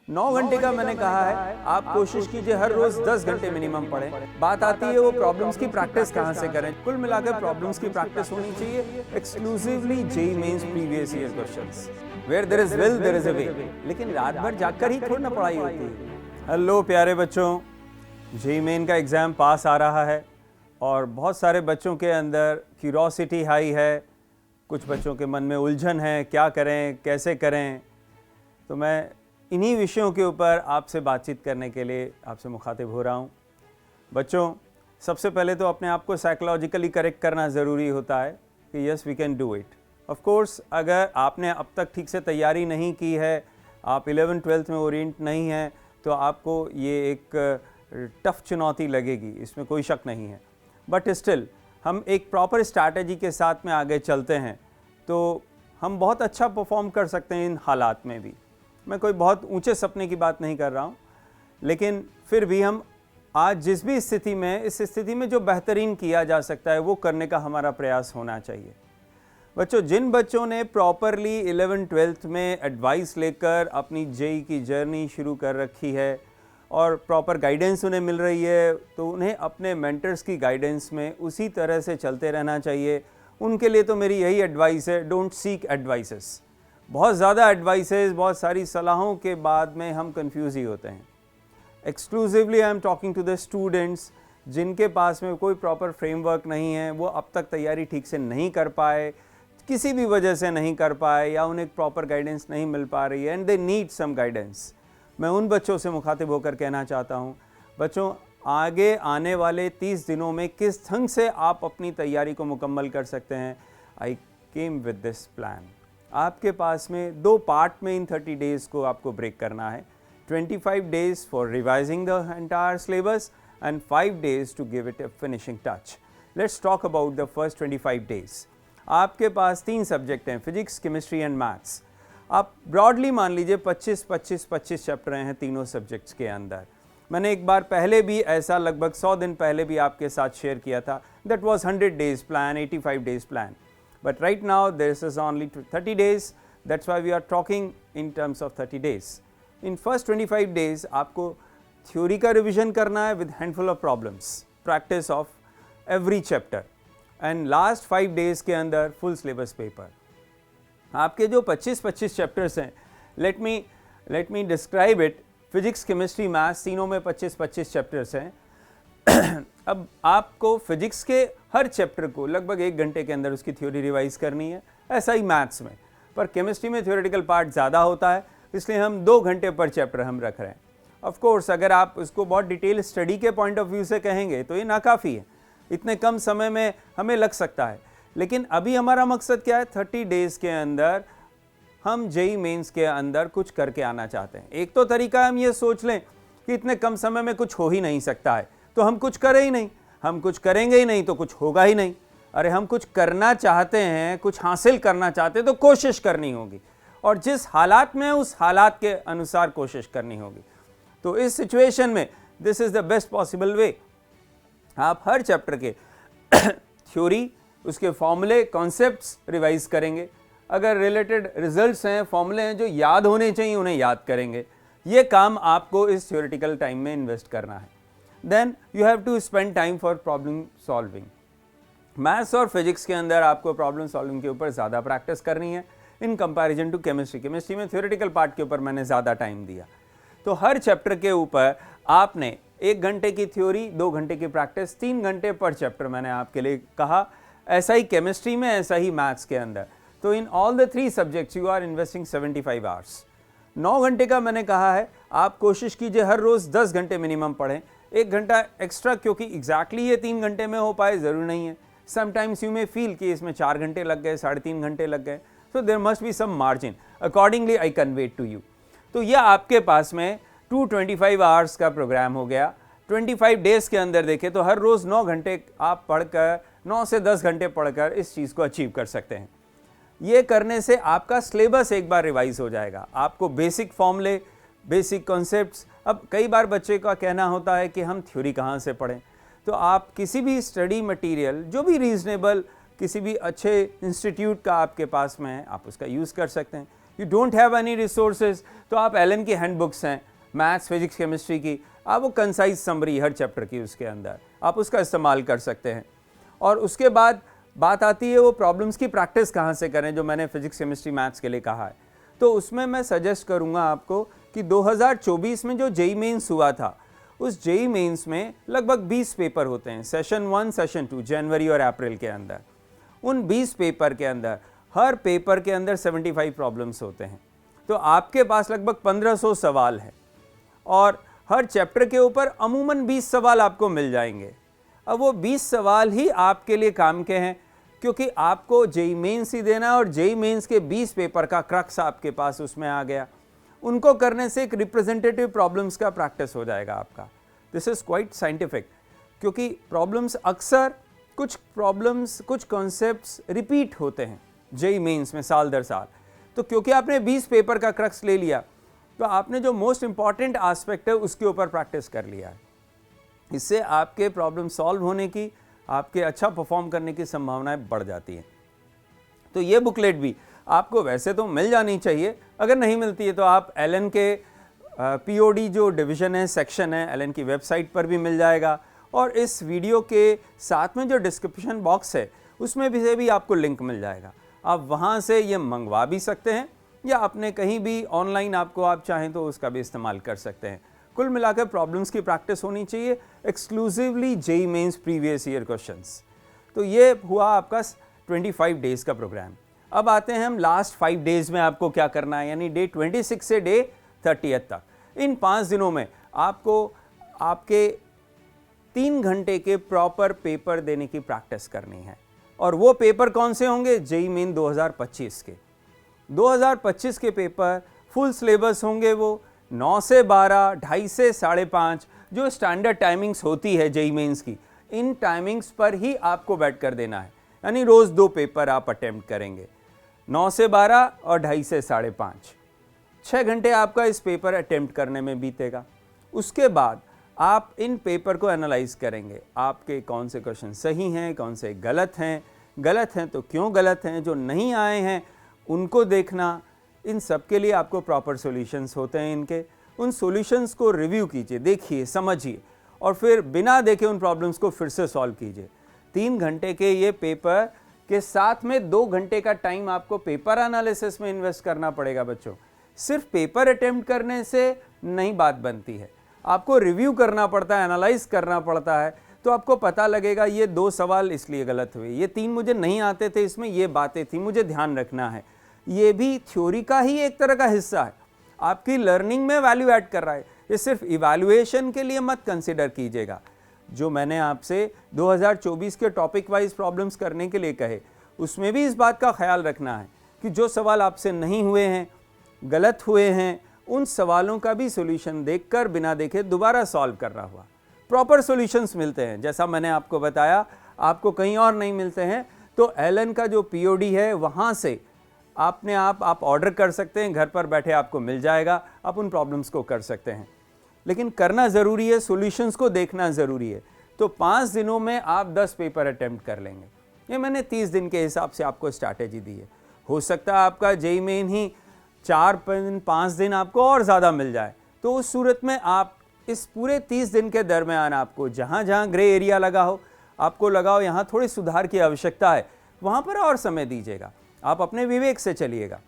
9 घंटे का मैंने कहा है, आप कोशिश कीजिए हर रोज 10 घंटे मिनिमम पढ़ें। बात आती है वो प्रॉब्लम्स की प्रैक्टिस कहाँ से करें। कुल मिलाकर प्रॉब्लम्स की प्रैक्टिस होनी चाहिए exclusively JEE mains previous year questions. Where there is will there is a way. लेकिन रात भर जागकर ही थोड़ी ना पढ़ाई होती है। हेलो प्यारे बच्चों, जेईई मेन का एग्जाम पास आ रहा है और बहुत सारे बच्चों के अंदर क्यूरोसिटी हाई है, कुछ बच्चों के मन में उलझन है, क्या करें कैसे करें। तो मैं इन्हीं विषयों के ऊपर आपसे बातचीत करने के लिए आपसे मुखातिब हो रहा हूँ। बच्चों, सबसे पहले तो अपने आप को साइकोलॉजिकली करेक्ट करना ज़रूरी होता है कि yes we can do it. Of course अगर आपने अब तक ठीक से तैयारी नहीं की है, आप 11th-12th में ओरिएंट नहीं हैं, तो आपको ये एक टफ चुनौती लगेगी, इसमें कोई शक नहीं है। बट स्टिल हम एक प्रॉपर स्ट्रैटेजी के साथ में आगे चलते हैं तो हम बहुत अच्छा परफॉर्म कर सकते हैं इन हालात में भी। मैं कोई बहुत ऊंचे सपने की बात नहीं कर रहा हूँ, लेकिन फिर भी हम आज जिस भी स्थिति में, इस स्थिति में जो बेहतरीन किया जा सकता है वो करने का हमारा प्रयास होना चाहिए। बच्चों, जिन बच्चों ने प्रॉपरली 11th-12th में एडवाइस लेकर अपनी जेईई की जर्नी शुरू कर रखी है और प्रॉपर गाइडेंस उन्हें मिल रही है, तो उन्हें अपने मेंटर्स की गाइडेंस में उसी तरह से चलते रहना चाहिए। उनके लिए तो मेरी यही एडवाइस है, डोंट सीक एडवाइसेस। बहुत ज़्यादा एडवाइसेस, बहुत सारी सलाहों के बाद में हम कंफ्यूज ही होते हैं। Exclusively I am talking to the students जिनके पास में कोई प्रॉपर फ्रेमवर्क नहीं है, वो अब तक तैयारी ठीक से नहीं कर पाए, किसी भी वजह से नहीं कर पाए, या उन्हें प्रॉपर गाइडेंस नहीं मिल पा रही है and they need some guidance. मैं उन बच्चों से मुखातिब होकर कहना चाहता हूँ, बच्चों आगे आने वाले 30 दिनों में किस ढंग से आप अपनी तैयारी को मुकम्मल कर सकते हैं। आई केम विद दिस प्लान। आपके पास में 2 पार्ट में इन 30 डेज़ को आपको ब्रेक करना है। 25 days for revising the entire syllabus and 5 days to give it a finishing touch. Let's talk about the first 25 days. आपके पास 3 सब्जेक्ट हैं, फिजिक्स, केमिस्ट्री एंड मैथ्स। आप ब्रॉडली मान लीजिए 25 चैप्टर हैं तीनों सब्जेक्ट्स के अंदर। मैंने एक बार पहले भी ऐसा लगभग 100 दिन पहले भी आपके साथ शेयर किया था। That was 100 days plan, 85 days plan. But right now this is only 30 days. That's why we are talking in terms of 30 days. In first 25 days आपको थ्योरी का रिविजन करना है with handful of problems, practice of every chapter, and last 5 days के अंदर full syllabus paper। आपके जो 25 chapters हैं, let me describe it। Physics, chemistry, maths तीनों में 25 चैप्टर्स हैं। अब आपको फिजिक्स के हर चैप्टर को लगभग 1 घंटे के अंदर उसकी थ्योरी रिवाइज करनी है। ऐसा ही मैथ्स में, पर केमिस्ट्री में थ्योरेटिकल पार्ट ज़्यादा होता है, इसलिए हम 2 घंटे पर चैप्टर हम रख रहे हैं। ऑफ कोर्स अगर आप उसको बहुत डिटेल स्टडी के पॉइंट ऑफ व्यू से कहेंगे तो ये नाकाफ़ी है, इतने कम समय में हमें लग सकता है। लेकिन अभी हमारा मकसद क्या है, 30 डेज़ के अंदर हम जेईई मेंस के अंदर कुछ करके आना चाहते हैं। एक तो तरीका हम ये सोच लें कि इतने कम समय में कुछ हो ही नहीं सकता है, तो हम कुछ करें ही नहीं, हम कुछ करेंगे ही नहीं तो कुछ होगा ही नहीं। अरे हम कुछ करना चाहते हैं, कुछ हासिल करना चाहते हैं तो कोशिश करनी होगी, और जिस हालात में उस हालात के अनुसार कोशिश करनी होगी। तो इस सिचुएशन में this is the best possible way. आप हर चैप्टर के थ्योरी, उसके फॉर्मूले, कॉन्सेप्ट्स रिवाइज करेंगे। अगर रिलेटेड रिजल्ट्स हैं, फॉर्मूले हैं जो याद होने चाहिए, उन्हें याद करेंगे। ये काम आपको इस थ्योरेटिकल टाइम में इन्वेस्ट करना है। Then you have to spend time for problem solving. Maths और फिजिक्स के अंदर आपको प्रॉब्लम सॉल्विंग के ऊपर ज़्यादा प्रैक्टिस करनी है in comparison to chemistry. Chemistry में थ्योरेटिकल पार्ट के ऊपर मैंने ज़्यादा टाइम दिया। तो हर चैप्टर के ऊपर आपने 1 घंटे की थ्योरी, 2 घंटे की प्रैक्टिस, 3 घंटे पर चैप्टर मैंने आपके लिए कहा। ऐसा ही केमिस्ट्री में, ऐसा ही मैथ्स के अंदर। तो in all the 3 subjects you are investing 75 hours. 9 घंटे का मैंने कहा है, आप कोशिश कीजिए हर रोज़ 10 घंटे मिनिमम पढ़ें। 1 घंटा एक्स्ट्रा, क्योंकि एग्जैक्टली ये 3 घंटे में हो पाए ज़रूर नहीं है। समटाइम्स यू मे फील कि इसमें 4 घंटे लग गए, 3.5 घंटे लग गए, so there must be some margin, accordingly I convey to you. तो यह आपके पास में 225 आवर्स का प्रोग्राम हो गया। 25 डेज़ के अंदर देखें तो हर रोज़ 9 घंटे आप पढ़कर, 9 से 10 घंटे पढ़कर इस चीज़ को अचीव कर सकते हैं। ये करने से आपका सिलेबस एक बार रिवाइज हो जाएगा। आपको बेसिक फॉर्मूले, बेसिक कॉन्सेप्ट्स, अब कई बार बच्चे का कहना होता है कि हम थ्योरी कहाँ से पढ़ें, तो आप किसी भी स्टडी मटेरियल जो भी रीजनेबल, किसी भी अच्छे इंस्टीट्यूट का आपके पास में है, आप उसका यूज़ कर सकते हैं। You don't have any resources, तो आप एलन की हैंड बुक्स हैं मैथ्स, फिजिक्स, केमिस्ट्री की, आप वो कंसाइज समरी हर चैप्टर की उसके अंदर आप उसका इस्तेमाल कर सकते हैं। और उसके बाद बात आती है वो प्रॉब्लम्स की प्रैक्टिस कहाँ से करें, जो मैंने फिजिक्स, केमिस्ट्री, मैथ्स के लिए कहा है। तो उसमें मैं सजेस्ट करूँगा आपको कि 2024 में जो जेईई मेंस हुआ था, उस जेईई मेंस में लगभग 20 पेपर होते हैं, सेशन 1, सेशन 2, जनवरी और अप्रैल के अंदर। उन 20 पेपर के अंदर हर पेपर के अंदर 75 प्रॉब्लम्स होते हैं, तो आपके पास लगभग 1500 सवाल हैं और हर चैप्टर के ऊपर अमूमन 20 सवाल आपको मिल जाएंगे। अब वो 20 सवाल ही आपके लिए काम के हैं, क्योंकि आपको जेईई मेंस ही देना है और जेईई मेंस के 20 पेपर का क्रक्स आपके पास उसमें आ गया। उनको करने से एक रिप्रेजेंटेटिव प्रॉब्लम्स का प्रैक्टिस हो जाएगा आपका। दिस इज़ क्वाइट साइंटिफिक, क्योंकि प्रॉब्लम्स अक्सर कुछ कॉन्सेप्ट्स रिपीट होते हैं जेईई मेंस में साल दर साल। तो क्योंकि आपने 20 पेपर का क्रक्स ले लिया, तो आपने जो मोस्ट इंपॉर्टेंट एस्पेक्ट है उसके ऊपर प्रैक्टिस कर लिया है। इससे आपके प्रॉब्लम सॉल्व होने की, आपके अच्छा परफॉर्म करने की संभावनाएं बढ़ जाती हैं। तो ये बुकलेट भी आपको वैसे तो मिल जानी चाहिए, अगर नहीं मिलती है तो आप एलन के पीओडी जो डिवीज़न है, सेक्शन है, एलन की वेबसाइट पर भी मिल जाएगा। और इस वीडियो के साथ में जो डिस्क्रिप्शन बॉक्स है उसमें भी आपको लिंक मिल जाएगा, आप वहाँ से ये मंगवा भी सकते हैं या अपने कहीं भी ऑनलाइन आपको आप चाहें तो उसका भी इस्तेमाल कर सकते हैं। कुल मिलाकर प्रॉब्लम्स की प्रैक्टिस होनी चाहिए, exclusively JEE mains previous year questions. तो ये हुआ आपका 25 डेज़ का प्रोग्राम। अब आते हैं हम लास्ट 5 डेज़ में आपको क्या करना है, यानी डे 26 से डे 30 तक। इन 5 दिनों में आपको आपके 3 घंटे के प्रॉपर पेपर देने की प्रैक्टिस करनी है। और वो पेपर कौन से होंगे? जेईई मेन 2025 के। 2025 के पेपर फुल सिलेबस होंगे, वो 9 से 12, 2:30 से 5:30 जो स्टैंडर्ड टाइमिंग्स होती है जेईई मेंस की, इन टाइमिंग्स पर ही आपको बैठ कर देना है। यानी रोज़ 2 पेपर आप अटेम्प्ट करेंगे, 9 से 12 और 2:30 से 5:30। 6 घंटे आपका इस पेपर अटेम्प्ट करने में बीतेगा। उसके बाद आप इन पेपर को एनालाइज करेंगे, आपके कौन से क्वेश्चन सही हैं, कौन से गलत हैं तो क्यों गलत हैं, जो नहीं आए हैं उनको देखना। इन सब के लिए आपको प्रॉपर सॉल्यूशंस होते हैं इनके, उन सॉल्यूशंस को रिव्यू कीजिए, देखिए, समझिए और फिर बिना देखे उन प्रॉब्लम्स को फिर से सॉल्व कीजिए। 3 घंटे के ये पेपर के साथ में 2 घंटे का टाइम आपको पेपर एनालिसिस में इन्वेस्ट करना पड़ेगा बच्चों। सिर्फ पेपर अटेम्प्ट करने से नहीं बात बनती है, आपको रिव्यू करना पड़ता है, एनालाइज करना पड़ता है, तो आपको पता लगेगा ये 2 सवाल इसलिए गलत हुए, ये 3 मुझे नहीं आते थे, इसमें ये बातें थी, मुझे ध्यान रखना है। ये भी थ्योरी का ही एक तरह का हिस्सा है, आपकी लर्निंग में वैल्यू ऐड कर रहा है। ये सिर्फ इवैल्यूएशन के लिए मत कंसिडर कीजिएगा। जो मैंने आपसे 2024 के टॉपिक वाइज प्रॉब्लम्स करने के लिए कहे, उसमें भी इस बात का ख्याल रखना है कि जो सवाल आपसे नहीं हुए हैं, गलत हुए हैं, उन सवालों का भी सॉल्यूशन देखकर बिना देखे दोबारा सॉल्व करना हुआ। प्रॉपर सॉल्यूशंस मिलते हैं, जैसा मैंने आपको बताया, आपको कहीं और नहीं मिलते हैं। तो एलन का जो पीओडी है वहाँ से आप ऑर्डर कर सकते हैं, घर पर बैठे आपको मिल जाएगा, आप उन प्रॉब्लम्स को कर सकते हैं। लेकिन करना ज़रूरी है, सॉल्यूशंस को देखना ज़रूरी है। तो 5 दिनों में आप 10 पेपर अटेम्प्ट कर लेंगे। ये मैंने 30 दिन के हिसाब से आपको स्ट्रैटेजी दी है। हो सकता है आपका जेईई मेन ही 4-5 दिन आपको और ज़्यादा मिल जाए, तो उस सूरत में आप इस पूरे 30 दिन के दरमियान आपको जहाँ जहाँ ग्रे एरिया लगा हो, आपको लगाओ यहाँ थोड़ी सुधार की आवश्यकता है, वहाँ पर और समय दीजिएगा, आप अपने विवेक से चलिएगा।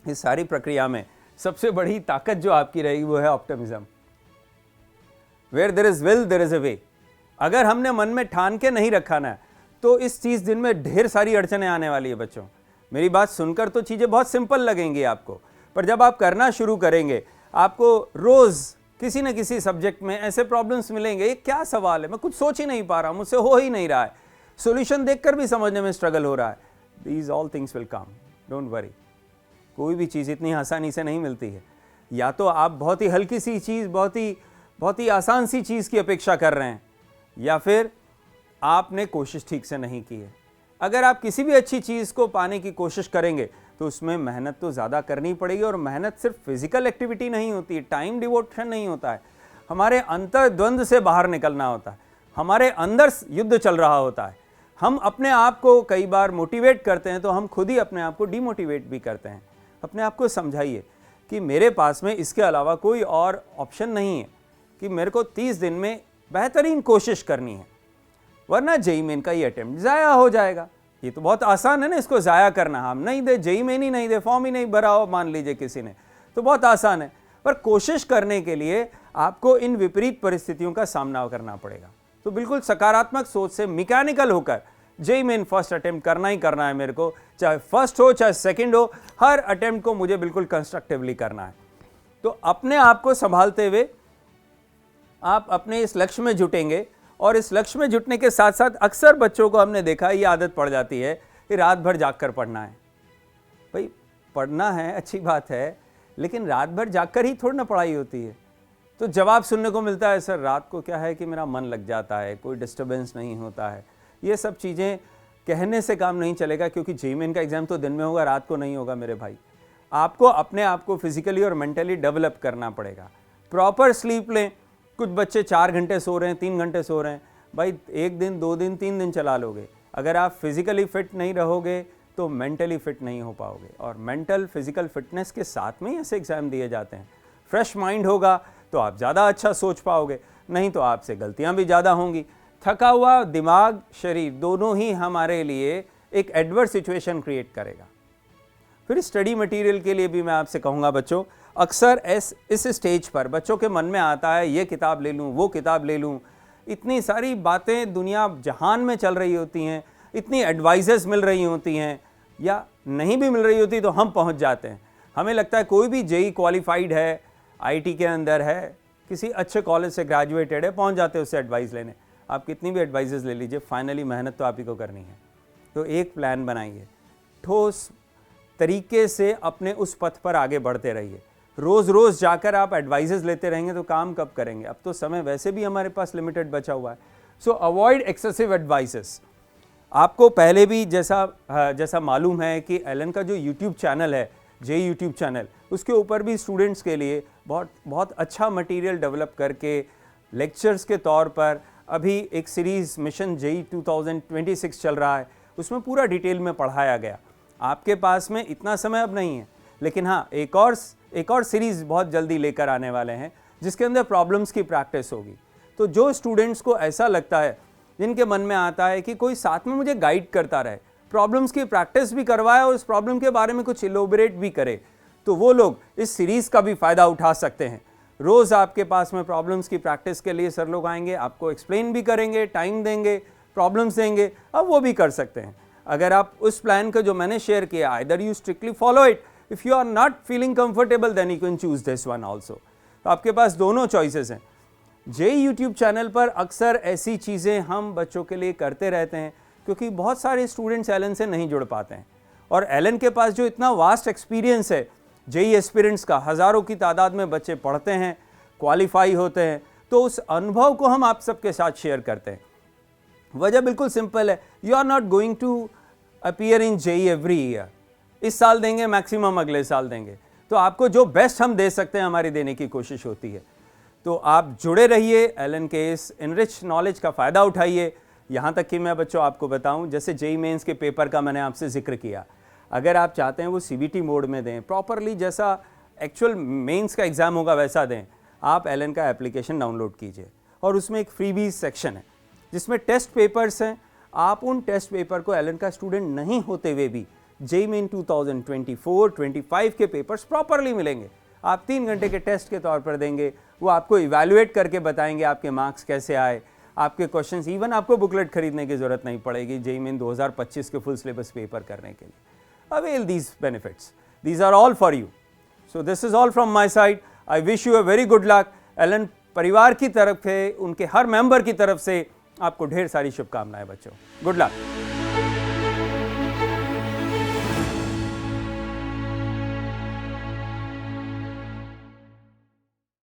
इस सारी प्रक्रिया में सबसे बड़ी ताकत जो आपकी रहेगी वो है optimism. Where there is will there is a way. अगर हमने मन में ठान के नहीं रखा ना, तो इस 30 दिन में ढेर सारी अड़चनें आने वाली है बच्चों। मेरी बात सुनकर तो चीज़ें बहुत सिंपल लगेंगी आपको, पर जब आप करना शुरू करेंगे, आपको रोज़ किसी न किसी सब्जेक्ट में ऐसे प्रॉब्लम्स मिलेंगे, ये क्या सवाल है, मैं कुछ सोच ही नहीं पा रहा, मुझसे हो ही नहीं रहा है, सॉल्यूशन देखकर भी समझने में स्ट्रगल हो रहा है। These all things will come, don't worry. कोई भी चीज़ इतनी आसानी से नहीं मिलती है। या तो आप बहुत ही हल्की सी चीज़, बहुत ही आसान सी चीज़ की अपेक्षा कर रहे हैं, या फिर आपने कोशिश ठीक से नहीं की है। अगर आप किसी भी अच्छी चीज़ को पाने की कोशिश करेंगे तो उसमें मेहनत तो ज़्यादा करनी पड़ेगी, और मेहनत सिर्फ फिजिकल एक्टिविटी नहीं होती, टाइम डिवोशन नहीं होता है, हमारे अंतर्द्वंद से बाहर निकलना होता है, हमारे अंदर युद्ध चल रहा होता है। हम अपने आप को कई बार मोटिवेट करते हैं तो हम खुद ही अपने आप को डिमोटिवेट भी करते हैं। अपने आप को समझाइए कि मेरे पास में इसके अलावा कोई और ऑप्शन नहीं है, कि मेरे को 30 दिन में बेहतरीन कोशिश करनी है, वरना जेईई मेन का ये अटेम्प्ट ज़ाया हो जाएगा। ये तो बहुत आसान है ना, इसको ज़ाया करना। हम नहीं दे, जेईई मेन ही नहीं दे, फॉर्म ही नहीं भरा हो मान लीजिए किसी ने, तो बहुत आसान है। पर कोशिश करने के लिए आपको इन विपरीत परिस्थितियों का सामना करना पड़ेगा। तो बिल्कुल सकारात्मक सोच से मैकेनिकल होकर जेईई मेन फर्स्ट अटेम्प्ट करना ही करना है मेरे को, चाहे फर्स्ट हो चाहे सेकंड हो, हर अटेम्प्ट को मुझे बिल्कुल कंस्ट्रक्टिवली करना है। तो अपने आप को संभालते हुए आप अपने इस लक्ष्य में जुटेंगे, और इस लक्ष्य में जुटने के साथ साथ अक्सर बच्चों को हमने देखा है, ये आदत पड़ जाती है कि रात भर जाग कर पढ़ना है। भाई पढ़ना है, अच्छी बात है, लेकिन रात भर जाग कर ही थोड़ी ना पढ़ाई होती है। तो जवाब सुनने को मिलता है, सर रात को क्या है कि मेरा मन लग जाता है, कोई डिस्टर्बेंस नहीं होता है। ये सब चीज़ें कहने से काम नहीं चलेगा, क्योंकि जेईई मेन का एग्ज़ाम तो दिन में होगा, रात को नहीं होगा मेरे भाई। आपको अपने आप को फिजिकली और मेंटली डेवलप करना पड़ेगा। प्रॉपर स्लीप लें। कुछ बच्चे 4 घंटे सो रहे हैं, 3 घंटे सो रहे हैं, भाई 1 दिन 2 दिन 3 दिन चला लोगे। अगर आप फिजिकली फिट नहीं रहोगे तो मेंटली फिट नहीं हो पाओगे, और मेंटल फिजिकल फिटनेस के साथ में ही ऐसे एग्ज़ाम दिए जाते हैं। फ्रेश माइंड होगा तो आप ज़्यादा अच्छा सोच पाओगे, नहीं तो आपसे गलतियाँ भी ज़्यादा होंगी। थका हुआ दिमाग शरीर दोनों ही हमारे लिए एक एडवर्स सिचुएशन क्रिएट करेगा। फिर स्टडी मटेरियल के लिए भी मैं आपसे कहूँगा बच्चों, अक्सर इस स्टेज पर बच्चों के मन में आता है ये किताब ले लूँ, वो किताब ले लूँ। इतनी सारी बातें दुनिया जहान में चल रही होती हैं, इतनी एडवाइजेस मिल रही होती हैं, या नहीं भी मिल रही होती तो हम पहुंच जाते हैं। हमें लगता है कोई भी जेईई क्वालिफाइड है, आईटी के अंदर है, किसी अच्छे कॉलेज से ग्रेजुएटेड है, पहुंच जाते हैं उससे एडवाइस लेने। आप कितनी भी एडवाइजेस ले लीजिए, फाइनली मेहनत तो आप ही को करनी है। तो एक प्लान बनाइए, ठोस तरीके से अपने उस पथ पर आगे बढ़ते रहिए। रोज़ रोज़ जाकर आप एडवाइजेस लेते रहेंगे तो काम कब करेंगे? अब तो समय वैसे भी हमारे पास लिमिटेड बचा हुआ है। सो अवॉइड एक्सेसिव एडवाइसेस। आपको पहले भी जैसा मालूम है कि एलन का जो यूट्यूब चैनल है, जेईई यूट्यूब चैनल, उसके ऊपर भी स्टूडेंट्स के लिए बहुत अच्छा मटेरियल डेवलप करके लेक्चर्स के तौर पर अभी एक सीरीज़ मिशन जेईई 2026 चल रहा है, उसमें पूरा डिटेल में पढ़ाया गया। आपके पास में इतना समय अब नहीं है, लेकिन हाँ एक और सीरीज़ बहुत जल्दी लेकर आने वाले हैं जिसके अंदर प्रॉब्लम्स की प्रैक्टिस होगी। तो जो स्टूडेंट्स को ऐसा लगता है, जिनके मन में आता है कि कोई साथ में मुझे गाइड करता रहे, प्रॉब्लम्स की प्रैक्टिस भी करवाए और उस प्रॉब्लम के बारे में कुछ इलोबरेट भी करे, तो वो लोग इस सीरीज़ का भी फ़ायदा उठा सकते हैं। रोज़ आपके पास में प्रॉब्लम्स की प्रैक्टिस के लिए सर लोग आएंगे, आपको एक्सप्लेन भी करेंगे, टाइम देंगे, प्रॉब्लम्स देंगे, अब वो भी कर सकते हैं। अगर आप उस प्लान का जो मैंने शेयर किया, either you strictly follow it, if you are not feeling comfortable then you can choose this one also. तो आपके पास दोनों चॉइसेस हैं। जेईई यूट्यूब चैनल पर अक्सर ऐसी चीज़ें हम बच्चों के लिए करते रहते हैं, क्योंकि बहुत सारे स्टूडेंट्स एलन से नहीं जुड़ पाते हैं, और एलन के पास जो इतना वास्ट एक्सपीरियंस है जेईई एस्पिरेंट्स का, हज़ारों की तादाद में बच्चे पढ़ते हैं, क्वालिफाई होते हैं, तो उस अनुभव को हम आप सबके साथ शेयर करते हैं। वजह बिल्कुल सिंपल है, you are not going to appear in JEE every year. इस साल देंगे, मैक्सिमम अगले साल देंगे, तो आपको जो बेस्ट हम दे सकते हैं हमारी देने की कोशिश होती है। तो आप जुड़े रहिए, एलन के इस इनरिच नॉलेज का फ़ायदा उठाइए। यहाँ तक कि मैं बच्चों आपको बताऊँ, जैसे जेईई मेंस के पेपर का मैंने आपसे जिक्र किया, अगर आप चाहते हैं वो सीबीटी मोड में दें, प्रॉपरली जैसा एक्चुअल मेंस का एग्ज़ाम होगा वैसा दें, आप एलन का एप्लीकेशन डाउनलोड कीजिए, और उसमें एक फ्रीबीज सेक्शन है जिसमें टेस्ट पेपर्स हैं। आप उन टेस्ट पेपर को एलन का स्टूडेंट नहीं होते हुए भी जेईई मेन 2024-25 के पेपर्स प्रॉपरली मिलेंगे। आप 3 घंटे के टेस्ट के तौर पर देंगे, वो आपको इवैल्यूएट करके बताएंगे आपके मार्क्स कैसे आए, आपके क्वेश्चंस, इवन आपको बुकलेट खरीदने की ज़रूरत नहीं पड़ेगी जेईई मेन 2025 के फुल सिलेबस पेपर करने के लिए। Avail these benefits, these are all for you. So this is all from my side. I wish you a very good luck. Allen परिवार की तरफ से, उनके हर मेंबर की तरफ से आपको ढेर सारी शुभकामनाएं बच्चों। Good luck.